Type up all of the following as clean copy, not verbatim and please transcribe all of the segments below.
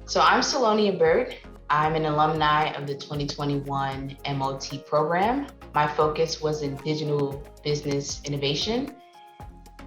So I'm Salonia Burt. I'm an alumni of the 2021 MOT program. My focus was in digital business innovation.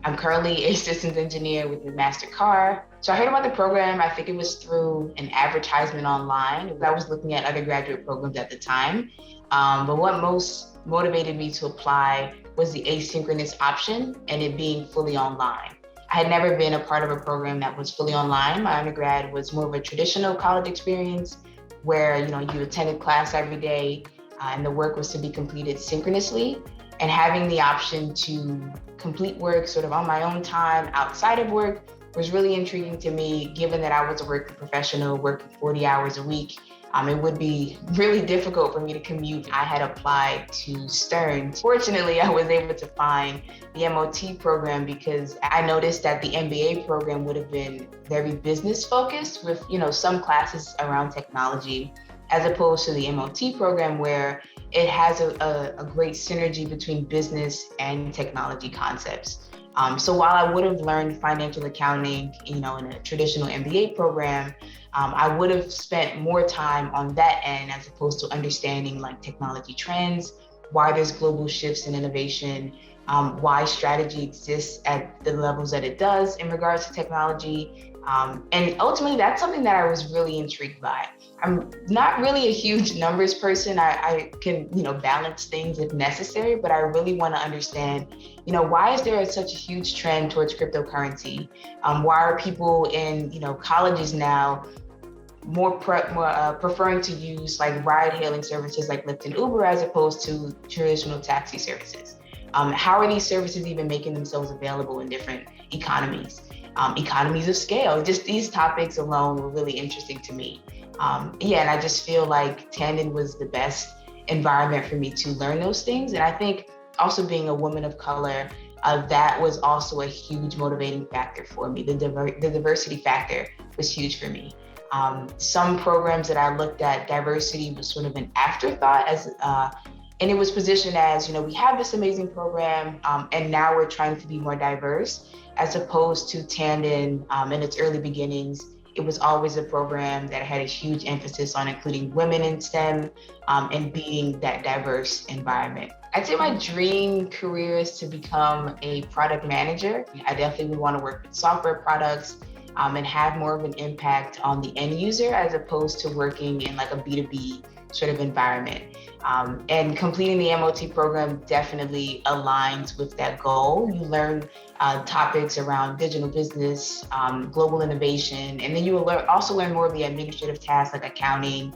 I'm currently a systems engineer with McMaster-Carr. So I heard about the program, I think it was through an advertisement online. I was looking at other graduate programs at the time. But what most motivated me to apply was the asynchronous option and it being fully online. I had never been a part of a program that was fully online. My undergrad was more of a traditional college experience where you attended class every day and the work was to be completed synchronously. And having the option to complete work sort of on my own time outside of work was really intriguing to me, given that I was a working professional working 40 hours a week. It would be really difficult for me to commute. I had applied to Stern. Fortunately, I was able to find the MOT program because I noticed that the MBA program would have been very business focused with, some classes around technology, as opposed to the MOT program where it has a great synergy between business and technology concepts. So while I would have learned financial accounting, in a traditional MBA program, I would have spent more time on that end as opposed to understanding like technology trends, why there's global shifts in innovation, why strategy exists at the levels that it does in regards to technology. And ultimately, that's something that I was really intrigued by. I'm not really a huge numbers person. I can, balance things if necessary, but I really want to understand, why is there such a huge trend towards cryptocurrency? Why are people in, colleges now more preferring to use like ride-hailing services like Lyft and Uber as opposed to traditional taxi services? How are these services even making themselves available in different economies? Economies of scale, just these topics alone were really interesting to me. And I just feel like Tandon was the best environment for me to learn those things. And I think also being a woman of color, that was also a huge motivating factor for me. The diversity factor was huge for me. Some programs that I looked at, diversity was sort of an afterthought and it was positioned as, we have this amazing program and now we're trying to be more diverse, as opposed to Tandon in its early beginnings. It was always a program that had a huge emphasis on including women in STEM and being that diverse environment. I'd say my dream career is to become a product manager. I definitely would want to work with software products and have more of an impact on the end user as opposed to working in like a B2B sort of environment. And completing the MOT program definitely aligns with that goal. You learn topics around digital business, global innovation, and then you will also learn more of the administrative tasks like accounting,